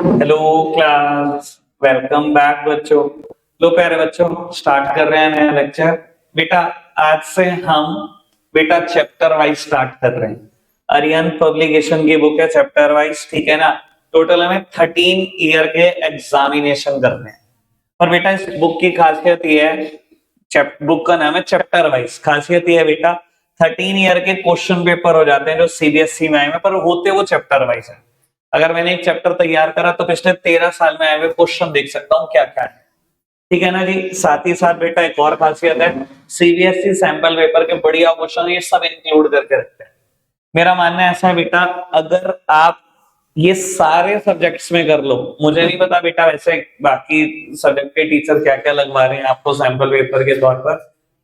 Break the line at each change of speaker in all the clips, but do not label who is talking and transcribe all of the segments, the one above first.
Hello class, welcome back बच्चों। लो प्यारे बच्चों, स्टार्ट कर रहे हैं नया लेक्चर। बेटा आज से हम चैप्टर वाइज स्टार्ट कर रहे हैं। आर्यन पब्लिकेशन की बुक है चैप्टर वाइज, ठीक है ना। टोटल हमें 13 ईयर के एग्जामिनेशन करने हैं। और बेटा इस बुक की खासियत ये है, बुक का नाम है चैप्टर वाइज। खासियत ये है बेटा, 13 ईयर के क्वेश्चन पेपर हो जाते हैं जो सीबीएसई में आए हैं, पर होते वो चैप्टर वाइज है। अगर मैंने एक चैप्टर तैयार करा तो पिछले 13 साल में आए हुए क्वेश्चन देख सकता हूँ क्या क्या है, ठीक है ना जी। साथ ही साथ बेटा एक और खासियत है, सीबीएसई सैंपल पेपर के बढ़िया क्वेश्चन ये सब इंक्लूड करके रखते हैं। मेरा मानना ऐसा है बेटा, अगर आप ये सारे सब्जेक्ट्स में कर लो, मुझे नहीं पता बेटा वैसे बाकी सब्जेक्ट के टीचर क्या क्या लगवा रहे हैं आपको सैंपल पेपर के तौर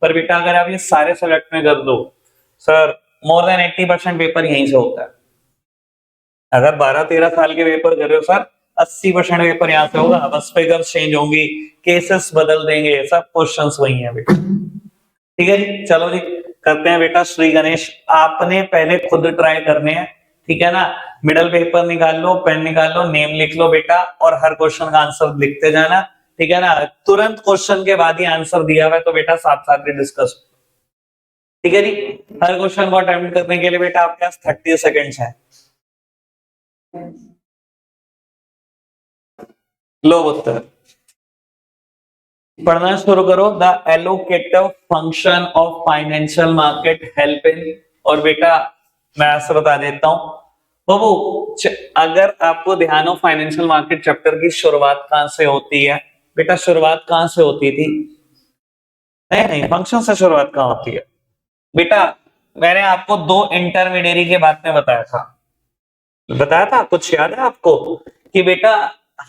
पर बेटा अगर आप ये सारे सब्जेक्ट में कर दो सर, मोर देन 80% पेपर यहीं से होता है। अगर 12-13 साल के पेपर कर रहे हो सर, 80% पेपर यहाँ से होगा। बस फिगर्स चेंज होंगी, केसेस बदल देंगे, सब क्वेश्चंस वही है बेटा। ठीक है जी, चलो जी करते हैं बेटा। श्री गणेश, आपने पहले खुद ट्राई करने हैं, ठीक है ना। मिडल पेपर निकाल लो, पेन निकाल लो, नेम लिख लो बेटा, और हर क्वेश्चन का आंसर लिखते जाना, ठीक है ना। तुरंत क्वेश्चन के बाद ही आंसर दिया हुआ है तो बेटा साथ साथ भी डिस्कस, ठीक है जी। हर क्वेश्चन को अटेम्प्ट करने के लिए बेटा आपके पास 30 सेकेंड्स है। लो उत्तर पढ़ना शुरू करो। The allocative function of financial market help इन, और बेटा मैं आंसर बता देता हूं बाबू। अगर आपको ध्यान हो, फाइनेंशियल मार्केट चैप्टर की शुरुआत कहां से होती है बेटा? शुरुआत कहां से होती थी? नहीं नहीं, फंक्शन से शुरुआत कहां होती है बेटा? मैंने आपको दो इंटरमीडियरी के बारे में बताया था, कुछ याद है आपको कि बेटा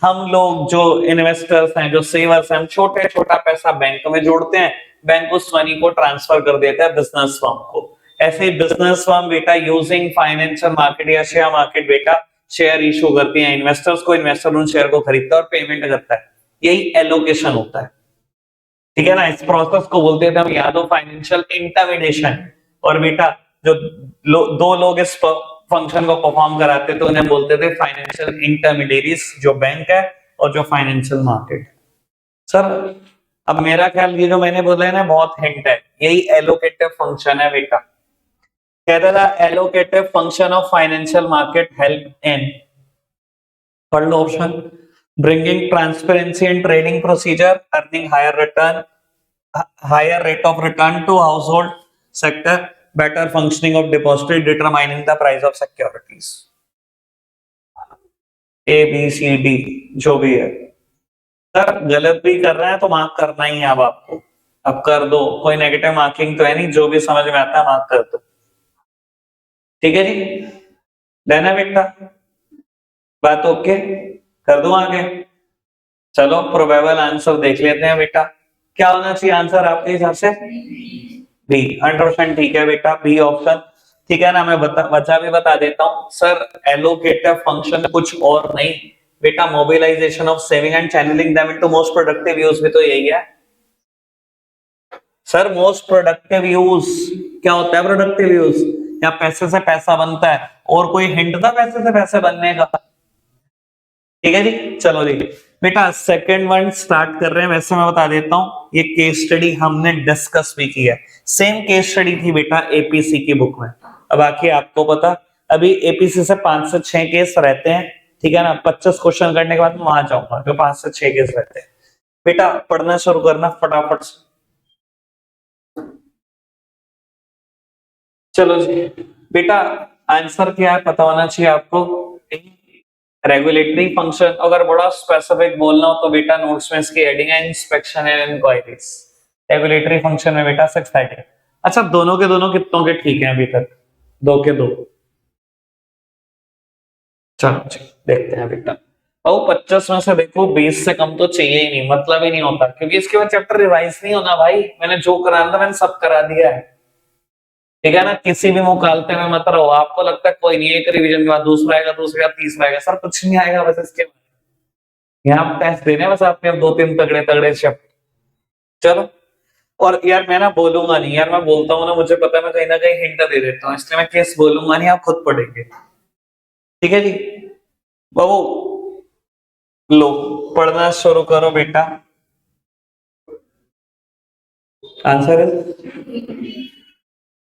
हम लोग जो इन्वेस्टर्स हैं, जो सेवर्स हैं, हम छोटे छोटा पैसा बैंक में जोड़ते हैं, बैंक उस मनी को ट्रांसफर कर देता है बिजनेस फर्म को। ऐसे ही बिजनेस फर्म बेटा यूजिंग फाइनेंशियल मार्केट या शेयर मार्केट बेटा शेयर इशू करती है इन्वेस्टर्स को, इन्वेस्टर उन शेयर को खरीदता है और पेमेंट करता है। यही एलोकेशन होता है, ठीक है ना। इस प्रोसेस को बोलते थे हम, याद हो, फाइनेंशियल इंटरमीडिएशन। और बेटा जो दो लोग इस फंक्शन को परफॉर्म कराते थे उन्हें बोलते थे फाइनेंशियल इंटरमीडिएरीज, जो बैंक है और जो फाइनेंशियल मार्केट है। सर अब मेरा ख्याल ये जो मैंने बोला है ना बहुत हिंट है, यही एलोकेटिव फंक्शन है बेटा। कहता था allocative function of financial market help in, पढ़ लो option, bringing transparency in trading procedure, earning higher return, higher rate of return to household sector, better functioning of depository, determining the price of securities। A B C D जो भी है sir, गलत भी कर रहे हैं तो मार्क करना ही है अब आपको। अब कर दो, कोई नेगेटिव मार्किंग तो है नहीं, जो भी समझ में आता है मार्क कर दो, ठीक है जी। लेना बेटा बात ओके, कर दो आगे। चलो प्रोबेबल आंसर देख लेते हैं बेटा, क्या होना चाहिए आंसर आपके हिसाब से? बी, 100% ठीक है बेटा, बी ऑप्शन, ठीक है ना। मैं वजह भी बता देता हूं सर। एलोकेटिव फंक्शन कुछ और नहीं बेटा, mobilisation of saving and channelling them into most productive use भी तो यही है सर। मोस्ट प्रोडक्टिव यूज क्या होता है? प्रोडक्टिव यूज या पैसे से पैसा बनता है, और कोई हिंट था पैसे से पैसे बनने का? ठीक है जी, चलो जी बेटा सेकंड वन स्टार्ट कर रहे हैं। वैसे मैं बता देता हूं, ये केस स्टडी हमने डिस्कस भी की है, सेम केस स्टडी थी बेटा एपीसी की बुक में। अब बाकी आपको पता, अभी एपीसी से 5 से 6 केस रहते हैं, ठीक है ना। 25 क्वेश्चन करने के बाद मैं वहां जाऊंगा जो 5 से 6 केस रहते हैं। बेटा पढ़ना शुरू करना फटाफट से। चलो जी बेटा, आंसर क्या है पता होना चाहिए आपको। रेगुलेटरी फंक्शन, अगर बड़ा स्पेसिफिक बोलना हो तो बेटा नोट्स में इसकी हेडिंग है inspection and inquiries. Regulatory function में बेटा 6 हेडिंग। अच्छा दोनों के दोनों कितनों के ठीक हैं अभी तक? 2 के 2। चलो जी देखते हैं बेटा। और 25 में से देखो 20 से कम तो चाहिए ही नहीं, मतलब ही नहीं होता, क्योंकि इसके बाद चैप्टर रिवाइज नहीं होना भाई। मैंने जो कराना था मैंने सब करा दिया है, ठीक है ना। किसी भी मुकालते में मत रहो। आपको लगता है कोई नहीं, एक रिवीजन के बाद दूसरा आएगा, दूसरे के बाद तीसरा आएगा, सर कुछ नहीं आएगा बस इसके बाद। यहाँ टेस्ट देने बस आपने, अब 2-3 तगड़े तगड़े शब्द। चलो, और यार मैं ना बोलूंगा नहीं यार, मैं बोलता हूँ ना मुझे पता है, मैं कहीं ना कहीं हिंट दे देता हूँ, इसलिए मैं केस बोलूंगा नहीं, आप खुद पढ़ेंगे, ठीक है जी बाबू। लो पढ़ना शुरू करो बेटा। आंसर है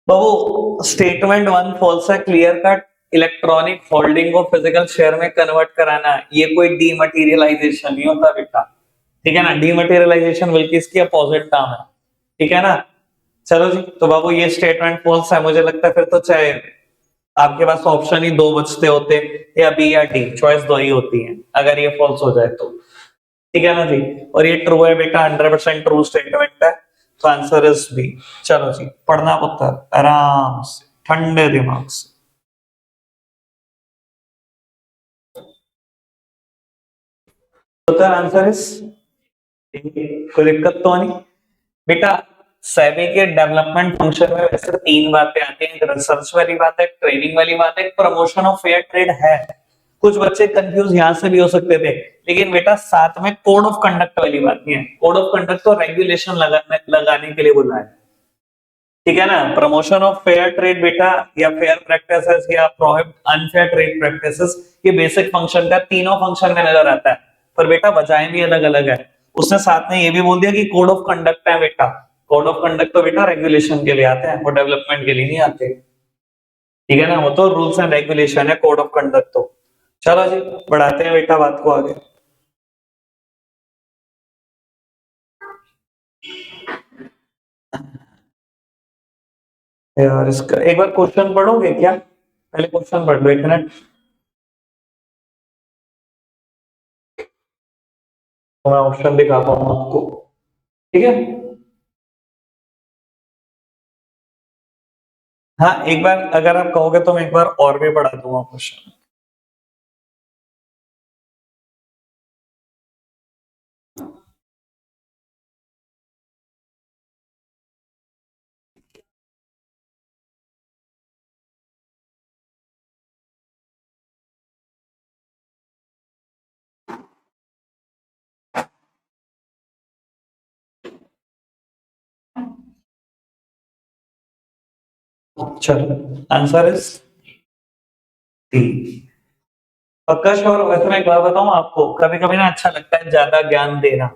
बाबू स्टेटमेंट वन फॉल्स है, क्लियर कट। इलेक्ट्रॉनिक होल्डिंग को फिजिकल शेयर में कन्वर्ट कराना, ये कोई डीमटेरियलाइजेशन नहीं होता बेटा, ठीक है ना। डीमटेरियलाइजेशन बल्कि इसकी अपोजिट टर्म है, ठीक है ना। चलो जी, तो बाबू ये स्टेटमेंट फॉल्स है, मुझे लगता है फिर तो चाहे आपके पास ऑप्शन ही दो बचते होते, या बी या डी, चॉइस दो ही होती है अगर ये फॉल्स हो जाए तो, ठीक है ना जी। और ये ट्रू है बेटा, 100% ट्रू स्टेटमेंट है, तो आंसर इज बी। चलो जी, पढ़ना पुत्र आराम से, ठंडे दिमाग से। पुत्र आंसर इज, कोई दिक्कत तो नहीं बेटा। सेबी के डेवलपमेंट फंक्शन में वैसे तीन बातें आती हैं, रिसर्च वाली बात है, ट्रेनिंग वाली बात है, प्रमोशन ऑफ फेयर ट्रेड है। कुछ बच्चे कंफ्यूज यहां से भी हो सकते थे, लेकिन बेटा साथ में कोड ऑफ कंडक्ट वाली बात नहीं है। कोड ऑफ कंडक्ट तो रेगुलेशन लगाने के लिए बोला है, ठीक है ना। प्रमोशन ऑफ फेयर ट्रेड बेटा, या फेयर प्रैक्टिसेस, या प्रोहिबिट अनफेयर ट्रेड प्रैक्टिसेस, ये बेसिक फंक्शन का तीनों फंक्शन में नजर आता है, पर बेटा वजहें भी अलग अलग है। उसने साथ में ये भी बोल दिया कि कोड ऑफ कंडक्ट है बेटा। कोड ऑफ कंडक्ट तो बेटा रेगुलेशन के लिए आते हैं, वो डेवलपमेंट के लिए नहीं आते, ठीक है ना। वो तो रूल्स एंड रेगुलेशन है, कोड ऑफ कंडक्ट तो। चलो जी, बढ़ाते हैं बेटा बात को आगे। यार इसका एक बार क्वेश्चन पढ़ोगे क्या, पहले क्वेश्चन पढ़ लो, 1 मिनट, तो मैं ऑप्शन दिखा पाऊँ आपको, ठीक है। हाँ एक बार अगर आप कहोगे तो मैं एक बार और भी पढ़ा दूंगा क्वेश्चन। चलो आंसर इज डी। पक्का श्योर? वैसे मैं एक बात बताऊं आपको, कभी कभी ना अच्छा लगता है ज्यादा ज्ञान देना।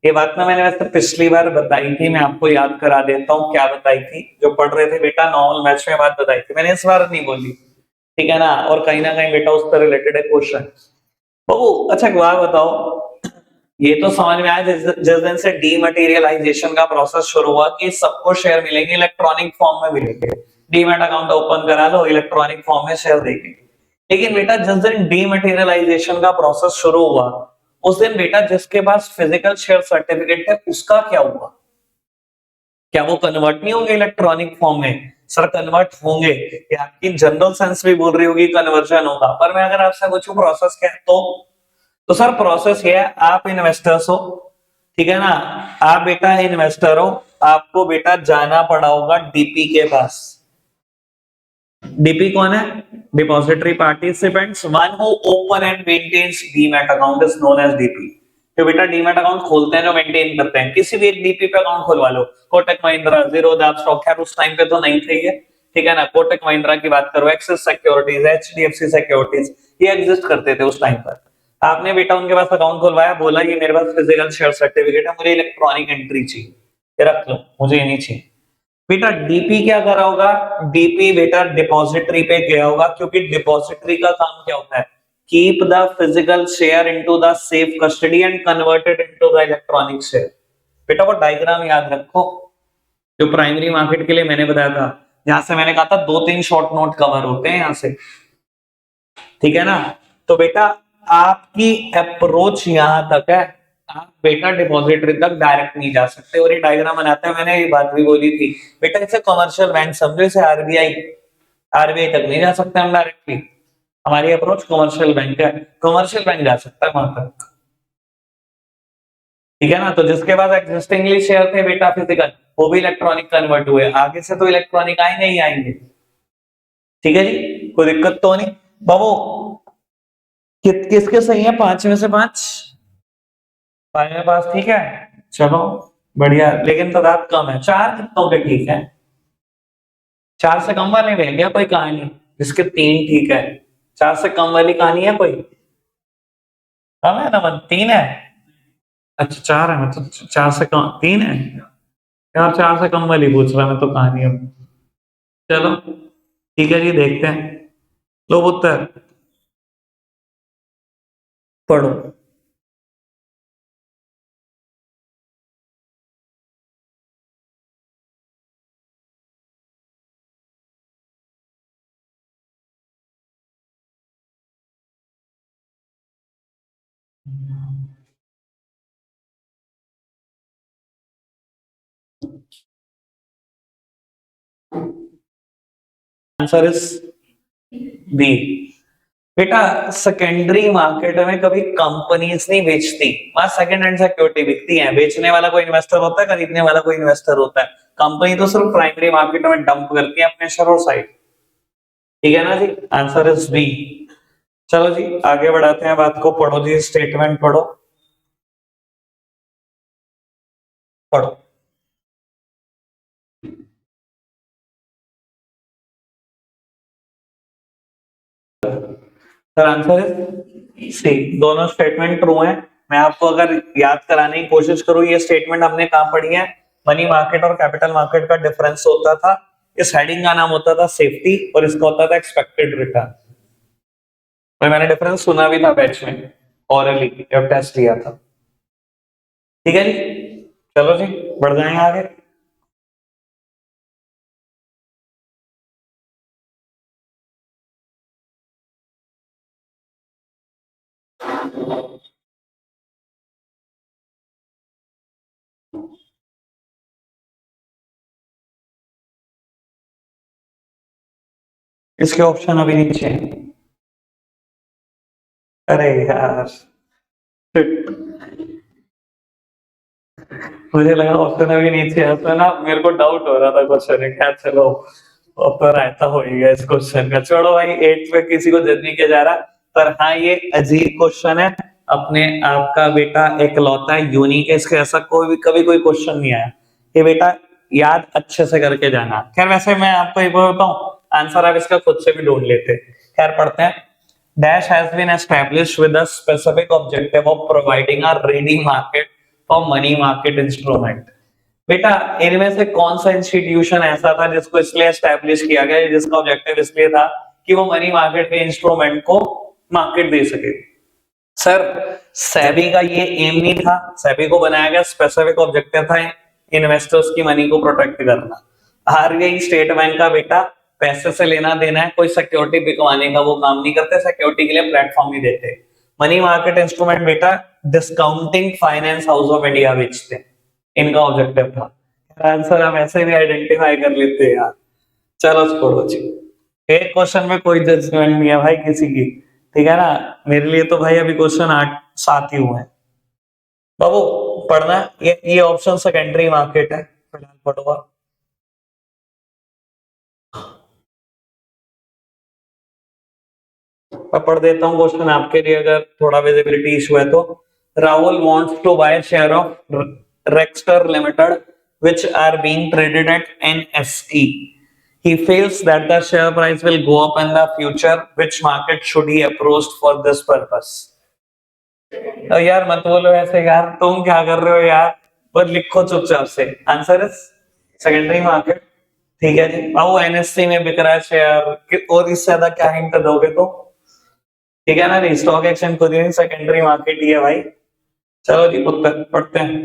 ये बात ना मैंने वैसे पिछली बार बताई थी, मैं आपको याद करा देता हूँ क्या बताई थी। जो पढ़ रहे थे बेटा नॉर्मल मैथ्स में बात बताई थी मैंने, इस बार नहीं बोली, ठीक है ना। और कहीं ना कहीं बेटा उससे रिलेटेड है क्वेश्चन। बाबू अच्छा एक बात बताओ, ये तो समझ में आया जिस दिन से डीमटेरियलाइजेशन का प्रोसेस शुरू हुआ कि सबको शेयर मिलेंगे, इलेक्ट्रॉनिक फॉर्म में मिलेंगे। डीमैट अकाउंट ओपन करा लो, इलेक्ट्रॉनिक फॉर्म में शेयर देंगे। लेकिन बेटा जिस दिन डीमटेरियलाइजेशन का प्रोसेस शुरू हुआ, उस दिन बेटा जिसके पास फिजिकल शेयर सर्टिफिकेट है उसका क्या हुआ? क्या वो कन्वर्ट नहीं होंगे इलेक्ट्रॉनिक फॉर्म में? सर कन्वर्ट होंगे, ये आपकी जनरल सेंस भी बोल रही होगी कन्वर्जन होगा, पर मैं अगर आपसे पूछूं प्रोसेस क्या है, तो सर प्रोसेस ये है, आप इन्वेस्टर्स हो, ठीक है ना। आप बेटा इन्वेस्टर हो, आपको बेटा जाना पड़ा होगा डीपी के पास। डीपी कौन है? Depository participants, one who open and maintains demat account is known as DP. जो बेटा डीमैट अकाउंट खोलते हैं, जो मेंटेन करते हैं, किसी भी एक डीपी पे अकाउंट खुलवा लो, कोटक महिंद्रा, जीरोधा स्टॉक, खैर उस टाइम पे तो नहीं थे ये, ठीक है ना। कोटक महिंद्रा की बात करो, एक्सिस सिक्योरिटीज, एचडीएफसी सिक्योरिटीज, ये एग्जिस्ट करते थे उस टाइम पर। आपने बेटा उनके पास अकाउंट खुलवाया, बोला ये मेरे पास फिजिकल शेयर सर्टिफिकेट है, मुझे इलेक्ट्रॉनिक एंट्री चाहिए, ये रख लो, मुझे ये नहीं चाहिए। बेटा डीपी क्या करा होगा? डीपी बेटा डिपॉजिटरी पे गया होगा, क्योंकि डिपॉजिटरी का काम क्या होता है? Keep the physical share into the safe custody and converted into the electronic share. बेटा वो डायग्राम याद रखो, जो प्राइमरी मार्केट के लिए मैंने बताया था, जहां से मैंने कहा था 2-3 शॉर्ट नोट कवर होते हैं यहां से, ठीक है ना। तो बेटा आपकी अप्रोच यहां तक है, आप बेटा डिपॉजिटरी तक डायरेक्ट नहीं जा सकते, और ये डायग्राम बनाते हैं, मैंने ये बात भी बोली थी बेटा, इसे कमर्शियल बैंक समझो, इसे आरबीआई, आरबीआई तक नहीं जा सकते हम डायरेक्टली। हमारी अप्रोच कमर्शियल बैंक है, कमर्शियल बैंक जा सकता है वहां तक, ठीक है ना। तो जिसके पास एग्जिस्टिंगली शेयर थे बेटा फिजिकल, वो भी इलेक्ट्रॉनिक कन्वर्ट हुए, आगे से तो इलेक्ट्रॉनिक आएंगे ही आएंगे, ठीक है जी, कोई दिक्कत तो नहीं। बाबू किसके सही है 5 में से 5? 5 में 5 ठीक है, चलो बढ़िया, लेकिन तादाद कम है, 4 कितनों के ठीक है? 4 से कम वाले में है क्या कोई कहानी जिसके 3 ठीक है? 4 से कम वाली कहानी है कोई? कम है ना, मन 3 है। अच्छा 4 है, मैं तो 4 से कम 3 है यार, 4 से कम वाली पूछ रहा मैं तो कहानी अब। चलो ठीक है जी, देखते हैं। लो उत्तर पढ़ो। Answer is B. बेटा सेकेंडरी मार्केट में कभी कंपनीज नहीं बेचती, वहां सेकंड हैंड सिक्योरिटी बिकती है। बेचने वाला कोई इन्वेस्टर होता है, खरीदने वाला कोई इन्वेस्टर होता है। कंपनी तो सिर्फ प्राइमरी मार्केट में डंप करती है अपने शेयर और साइड। ठीक है ना जी, आंसर इज बी। चलो जी आगे बढ़ाते हैं बात को। पढ़ो जी, स्टेटमेंट पढ़ो, पढ़ो। सर आंसर है सी, दोनों स्टेटमेंट ट्रू हैं। मैं आपको अगर याद कराने की कोशिश करूं, ये स्टेटमेंट हमने कहां पढ़ी है? मनी मार्केट और कैपिटल मार्केट का डिफरेंस होता था, इस हेडिंग का नाम होता था सेफ्टी और इसका होता था एक्सपेक्टेड रिटर्न। तो मैंने डिफरेंस सुना भी था बैच में, ऑरली जब टेस्ट दिया था। ठीक है जी, चलो जी बढ़ जाएंगे आगे। इसके ऑप्शन अभी नीचे हैं। अरे यार मुझे लगा ऑप्शन अभी नीचे है, तो ना मेरे को डाउट हो रहा था क्वेश्चन है क्या। चलो अब तो रायता हो ही गया इस क्वेश्चन का। छोड़ो भाई, एट पे किसी को जज नहीं किया जा रहा। पर हाँ ये अजीब क्वेश्चन है, अपने आपका बेटा एकलौता यूनिक है, इसके ऐसा कोई भी कभी कोई क्वेश्चन नहीं आया। ये बेटा याद अच्छे से करके जाना। खैर वैसे मैं आपको एक बार बताऊं, आंसर आप इसका खुद से भी ढूंढ लेते। खैर पढ़ते हैं। Dash has been established with a specific objective of providing a ready market for money market instrument। बेटा इनमें से कौन सा इंस्टीट्यूशन ऐसा था जिसको इसलिए एस्टेब्लिश किया गया, जिसका ऑब्जेक्टिव इसलिए था कि वो मनी मार्केट के इंस्ट्रूमेंट को मार्केट दे सके? सर सेबी का ये एम नहीं था, सेबी को बनाया गया स्पेसिफिक ऑब्जेक्टिव था इन्वेस्टर्स की मनी को प्रोटेक्ट करना। आरबीआई स्टेट बैंक का बेटा पैसे से लेना देना है, कोई सिक्योरिटी बिकवाने का वो काम नहीं करते, सिक्योरिटी के लिए प्लेटफॉर्म नहीं देते। मनी मार्केट इंस्ट्रूमेंट बेटा discounting finance house of India बेचते, इनका ऑब्जेक्टिव था। आंसर हम ऐसे भी आइडेंटिफाई कर लेते हैं यार। चलो छोड़ो जी, एक क्वेश्चन में कोई जजमेंट नहीं है भाई किसी की। ठीक है ना, मेरे लिए तो भाई अभी क्वेश्चन 8 7 ही हुए हैं। बाबू पढ़ना, ये ऑप्शन सेकेंडरी मार्केट है, फिलहाल पढ़ो आप। मैं पढ़ देता हूँ क्वेश्चन आपके लिए, अगर थोड़ा विजिबिलिटी इशू है तो। Rahul wants to buy share of Rexter limited which are being traded at NSE. He feels that the share price will go up in the future. Which market should he approach for this purpose? तो यार मत बोलो ऐसे यार, तुम क्या कर रहे हो यार, बस लिखो चुपचाप से। Answer is secondary market. ठीक है जी, अब एनएससी में बिक रहा है शेयर, और इससे ज्यादा क्या हिंट दोगे तो? ठीक है ना जी, स्टॉक एक्सचेंज खुद ही सेकेंडरी मार्केट ही है भाई। चलो जी उत्तर पढ़ते हैं।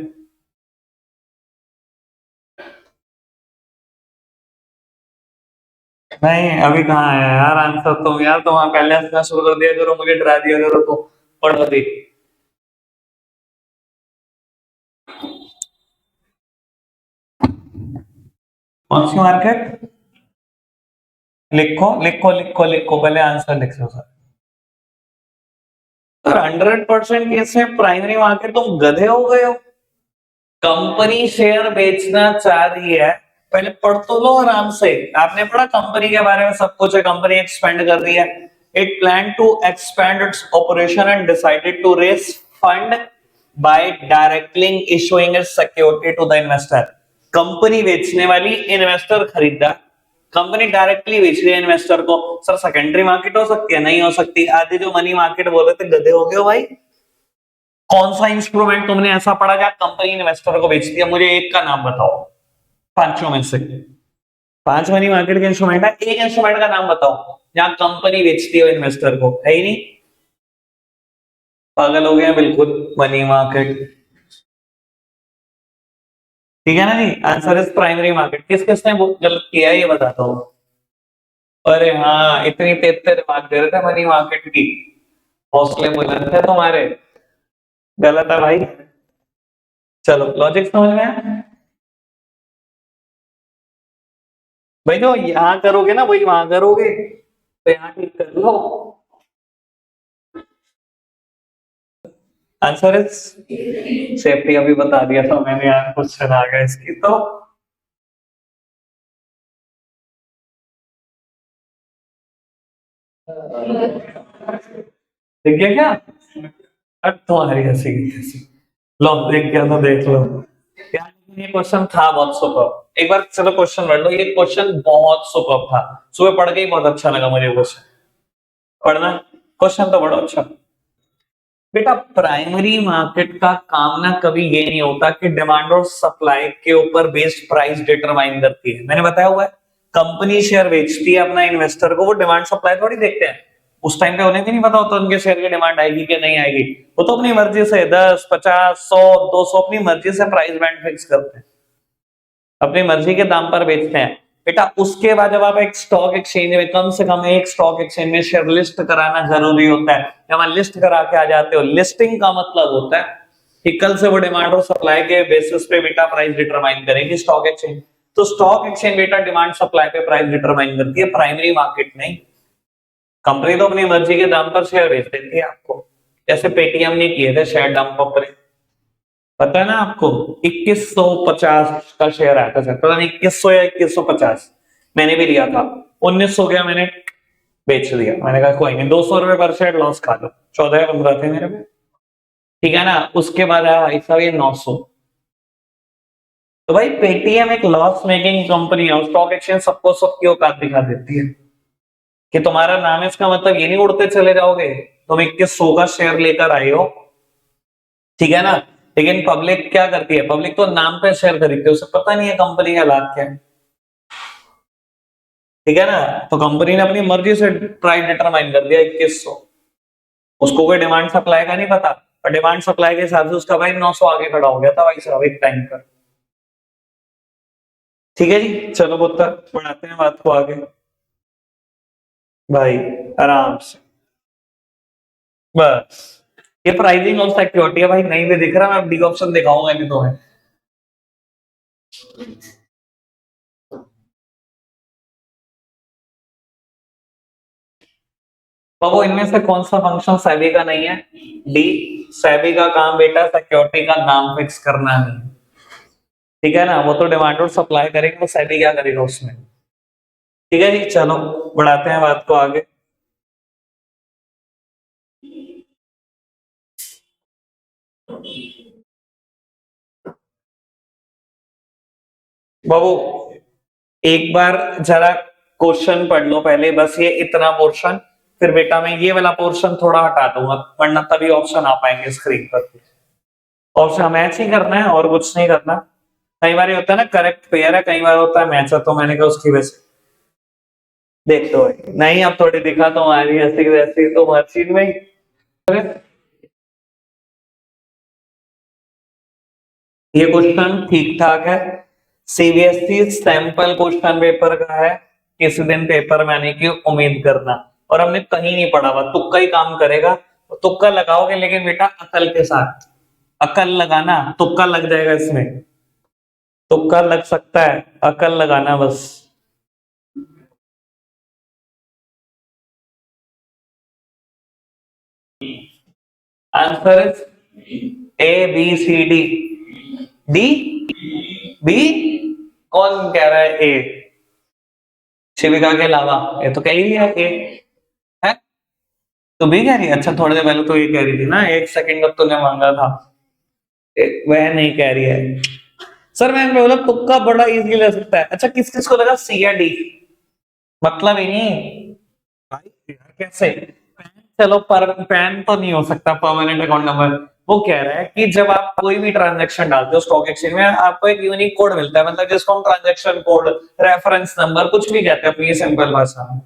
नहीं अभी कहाँ है यार आंसर, तुम यार तो वहां पहले से शुरू कर दिया करो, मुझे डरा दिया करो तो। पढ़ो दी। कौन सी मार्केट? लिखो लिखो लिखो लिखो, पहले आंसर लिख लो सर। सर 100% केस में प्राइमरी मार्केट, तुम गधे हो गए हो। कंपनी शेयर बेचना चाह रही है, पहले पढ़ तो लो आराम से। आपने पढ़ा कंपनी के बारे में सब कुछ है, कंपनी एक्सपेंड कर रही है। It plan to expand its operation and decided to raise fund by directly issuing its security to the investor. Company बेचने वाली, इन्वेस्टर खरीदा। कंपनी डायरेक्टली बेच रही है इन्वेस्टर को। सर सेकेंडरी मार्केट हो सकती है? नहीं हो सकती। आधे जो मनी मार्केट बोल रहे थे गधे हो गए हो भाई। कौन सा इंस्ट्रूमेंट तुमने ऐसा पढ़ा जहां कंपनी इन्वेस्टर को बेचती है? मुझे एक का नाम बताओ पांचों में से। पांच मनी मार्केट के इंस्ट्रूमेंट है, एक इंस्ट्रूमेंट का नाम बताओ जहां कंपनी बेचती है इन्वेस्टर को। है ही नहीं, पागल हो गया बिल्कुल। मनी मार्केट, ठीक है ना जी। Answer is primary market. किस किसने गलत किया है ये बताता हूँ। अरे हाँ, इतनी तेज तेज बात दे रहे थे मनी मार्केट की, हौसले बुलंद थे तुम्हारे। गलत है भाई। चलो लॉजिक समझ में आया? भाई जो यहाँ करोगे ना वही वहां करोगे, तो यहाँ ठीक कर लो। Answer is safety. अभी बता दिया था मैंने, यहाँ क्वेश्चन आ गया इसकी तो। देख गया क्या? अब तुम्हारी हंसी की हंसी। लो देख गया तो देख लो यार, ये क्वेश्चन था बहुत सुपर। एक बार चलो क्वेश्चन पढ़ लो, ये क्वेश्चन बहुत सुपर था। सुबह पढ़ के ही बहुत अच्छा लगा मुझे क्वेश्चन पढ़ना। क्वेश्चन तो बड़ा अच्छा। बेटा प्राइमरी मार्केट का काम ना कभी ये नहीं होता कि डिमांड और सप्लाई के ऊपर बेस्ड प्राइस डिटरमाइन करती है। मैंने बताया हुआ है, कंपनी शेयर बेचती है अपना इन्वेस्टर को, वो डिमांड सप्लाई थोड़ी देखते हैं। उस टाइम पे उन्हें भी नहीं पता होता उनके शेयर की डिमांड आएगी कि नहीं आएगी। वो तो अपनी मर्जी से 10, 50, 100, 200 अपनी मर्जी से प्राइस बैंड फिक्स करते हैं, अपनी मर्जी के दाम पर बेचते हैं। बेटा उसके बाद जब आप एक स्टॉक एक्सचेंज में, कम से कम एक स्टॉक एक्सचेंज में शेयर लिस्ट कराना जरूरी होता है। जब आप लिस्ट करा के आ जाते हो, लिस्टिंग का मतलब होता है कि कल से वो डिमांड और सप्लाई के बेसिस पे बेटा प्राइस डिटरमाइन करेगी स्टॉक एक्सचेंज। तो स्टॉक एक्सचेंज बेटा डिमांड सप्लाई पे प्राइस डिटरमाइन करती है, प्राइमरी मार्केट नहीं। कंपनी तो अपनी मर्जी के दाम पर शेयर बेच देती है आपको, जैसे पेटीएम ने किए थे शेयर डंप पर। पता है ना आपको, 2150 का शेयर आया था, पता नहीं 2100 या 2150। मैंने भी लिया था, 1900 गया, मैंने बेच दिया। मैंने कहा कोई नहीं, 200 रुपए पर शेयर लॉस खा लो। 14 या 15 थे मेरे में, ठीक है ना। उसके बाद आया भाई साहब ये 900। तो भाई पेटीएम एक लॉस मेकिंग कंपनी है, स्टॉक एक्सचेंज सबको सबकी औकात दिखा देती है कि तुम्हारा नाम है, इसका मतलब ये नहीं उड़ते चले जाओगे। तुम 2100 का शेयर लेकर आए हो, ठीक है ना। लेकिन पब्लिक क्या करती है, पब्लिक तो नाम पे शेयर खरीदती है, उसे पता नहीं है कंपनी का हालात क्या है, ठीक है ना। तो कंपनी ने अपनी मर्जी से प्राइस डिटरमाइन कर दिया 2100। उसको कोई डिमांड सप्लाई का नहीं पता, और डिमांड सप्लाई के हिसाब से उसका भाई 900 आगे खड़ा हो गया था भाई साहब एक टाइम पर। ठीक है जी, चलो पुत्र बढ़ाते हैं बात को आगे भाई, आराम से। बस ये प्राइसिंग ऑफ सिक्योरिटी है भाई, नहीं भी दिख रहा, मैं डी ऑप्शन दिखाऊंगा नहीं तुम्हें। बाबू इनमें से कौन सा फंक्शन सेबी का नहीं है? डी। सेबी का काम बेटा सिक्योरिटी का दाम फिक्स करना है, ठीक है ना। वो तो डिमांड और सप्लाई करेंगे, वो सेबी क्या करेगा उसमें। ठीक है जी, चलो बढ़ाते हैं बात को आगे। बाबू एक बार जरा क्वेश्चन पढ़ लो पहले, बस ये इतना पोर्शन, फिर बेटा मैं ये वाला पोर्शन थोड़ा हटा दूंगा, वरना तभी ऑप्शन आ पाएंगे स्क्रीन पर। ऑप्शन मैच ही करना है और कुछ नहीं करना। कई बार ये होता है ना करेक्ट पेयर है, कई बार होता है मैच है, तो मैंने कहा उसकी वजह से देख लो भाई। नहीं अब थोड़ी दिखा तुम्हारी ऐसी वैसी तो हर चीज में ही। ये क्वेश्चन ठीक ठाक है, सीबीएसई सैंपल क्वेश्चन पेपर का है। किसी दिन पेपर में आने की उम्मीद करना, और हमने कहीं नहीं पढ़ा हुआ, तुक्का ही काम करेगा। तुक्का लगाओगे लेकिन बेटा अकल के साथ, अकल लगाना, तुक्का लग जाएगा इसमें, तुक्का लग सकता है, अकल लगाना बस। Answer is A B C D. D, B, कौन कह रहा है ए? शिविका के अलावा ये तो कह ही दिया ए है। तो बी कह रही है, अच्छा थोड़ी देर पहले तो ये कह रही थी ना, एक सेकंड कब तूने मांगा था। वह नहीं कह रही है सर, मैंने बोला तुक्का बड़ा इजी ले सकता है। अच्छा किस किस को लगा सी या डी? मतलब ही नहीं भाई यार, कैसे? पैन, चलो पर पैन तो नहीं हो सकता परमानेंट अकाउंट नंबर। वो कह रहा है कि जब आप कोई भी ट्रांजैक्शन डालते हो स्टॉक एक्सचेंज में, आपको एक यूनिक कोड मिलता है, मतलब जिसको हम ट्रांजैक्शन कोड, रेफरेंस नंबर, कुछ भी कहते हैं अपनी सिंपल भाषा में,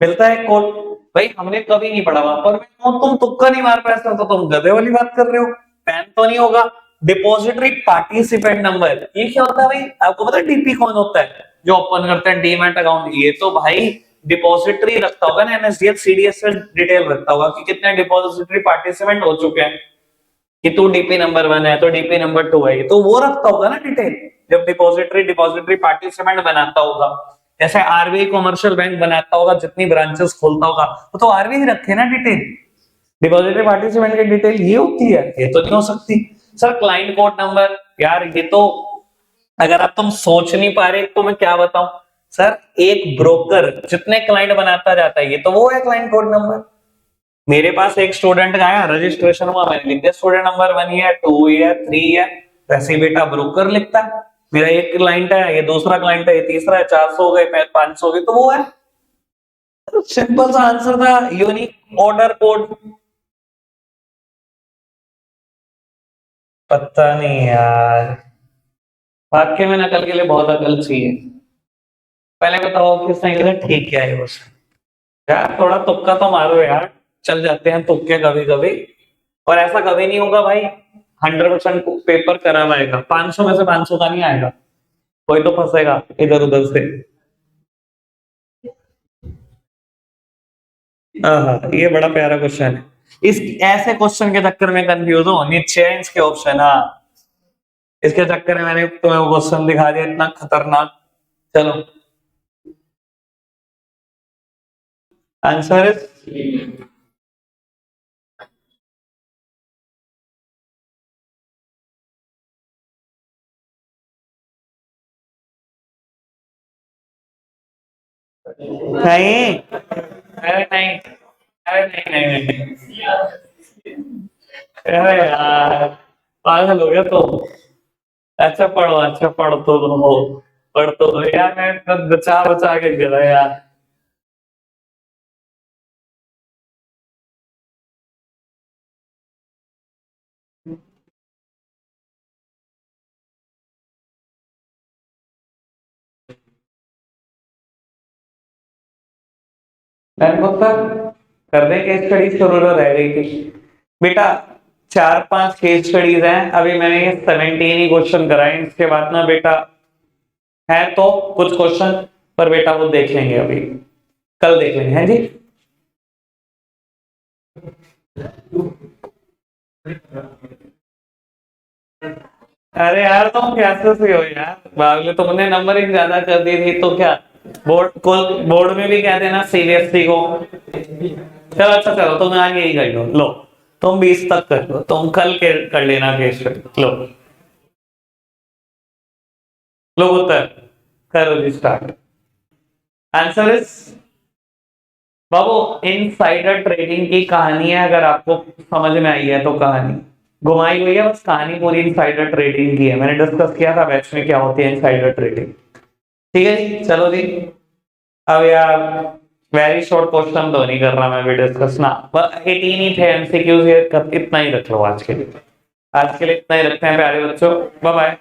मिलता है कोड। भाई हमने कभी नहीं पढ़ा वहां पर, तुम तुक्का नहीं मार पाए तो तुम गधे वाली बात कर रहे हो। पैन तो नहीं होगा। डिपॉजिटरी पार्टिसिपेंट नंबर, ये क्या होता है भाई? आपको पता है डीपी कौन होता है? जो ओपन करते हैं डीमैट अकाउंट, ये तो भाई डिपॉजिटरी रखता होगा ना, एनएसडीएल सीडीएस से डिटेल रखता होगा कि कितने डिपॉजिटरी पार्टिसिपेंट हो चुके हैं, कि तू डीपी नंबर 1 है तो डीपी नंबर 2 है, ये तो वो रखता होगा ना डिटेल, जब डिपॉजिटरी पार्टिसिपेंट बनाता होगा। जैसे आरबीआई कमर्शियल बैंक बनाता होगा, जितनी ब्रांचेस खोलता होगा, तो आरबीआई रखे ना डिटेल। डिपॉजिटरी पार्टिसिपेंट की डिटेल ये होती है, ये तो नहीं हो सकती। सर क्लाइंट कोड नंबर, यार ये तो अगर आप तुम सोच नहीं पा रहे तो मैं क्या बताऊं। सर एक ब्रोकर जितने क्लाइंट बनाता जाता है, ये तो वो है क्लाइंट कोड नंबर। मेरे पास एक स्टूडेंट का आया, रजिस्ट्रेशन हुआ, मैंने लिख दिया स्टूडेंट नंबर 1 है, 2 है, 3 है। वैसे ही बेटा ब्रोकर लिखता है, मेरा एक क्लाइंट है, ये दूसरा क्लाइंट है, ये तीसरा है, 400 हो गए, 500 हो गए, तो वो है। सिंपल सा आंसर था, यूनिक ऑर्डर कोड। पता नहीं यार, वाक्य में नकल के लिए बहुत अकल चाहिए। पहले बताओ किस तरह से ठीक क्या है बस। यार थोड़ा तुक्का तो मारो यार, चल जाते हैं तुक्के कभी कभी। और ऐसा कभी नहीं होगा भाई 100% पेपर करवाएगा, 500 में से 500 का नहीं आएगा, कोई तो फंसेगा इधर उधर से। हाँ, ये बड़ा प्यारा क्वेश्चन है। इस ऐसे क्वेश्चन के चक्कर में कंफ्यूज हो, नीचे है इसके ऑप्शन। हाँ, इसके चक्कर में मैंने तुम्हें क्वेश्चन दिखा दिया इतना खतरनाक। चलो, आंसर इज नहीं। अरे नहीं, अरे नहीं नहीं नहीं। अरे यार, पागल हो गया तो। अच्छा पढ़ो, अच्छा पढ़ तो दो, पढ़ तो दो यार, मैं तो बचा बचा के गिरा यार। मैंने बोला कर दे केस स्टडी, शुरू रह गई थी बेटा। 4-5 केस स्टडीज हैं, अभी मैंने ये 17 ही क्वेश्चन कराए, इसके बाद ना बेटा है तो कुछ क्वेश्चन, पर बेटा वो देख लेंगे अभी, कल देख लेंगे हैं जी। अरे यार तुम कैसे से हो यार, बागले तुमने नंबरिंग ज्यादा कर दी थी तो क्या, बोर्ड में भी कह देना सीबीएसई को। चलो अच्छा, चलो तुम आज यही कर लो, तुम 20 तक कर लो, तुम कल के कर लेना केस लो। लो उत्तर, करो जी स्टार्ट। आंसर इज बाबू, इनसाइडर ट्रेडिंग की कहानी है, अगर आपको समझ में आई है तो कहानी घुमाई हुई है, बस कहानी पूरी इनसाइडर ट्रेडिंग की है। मैंने डिस्कस किया था बैच में क्या होती है इनसाइडर ट्रेडिंग। ठीक है जी, चलो जी। अब यार वेरी शॉर्ट क्वेश्चन तो नहीं कर रहा मैं भी डिस्कस ना, 18 ही थे एमसीक्यूज, इतना ही रख लो आज के लिए। आज के लिए इतना ही रखते हैं प्यारे बच्चों, बाय बाय।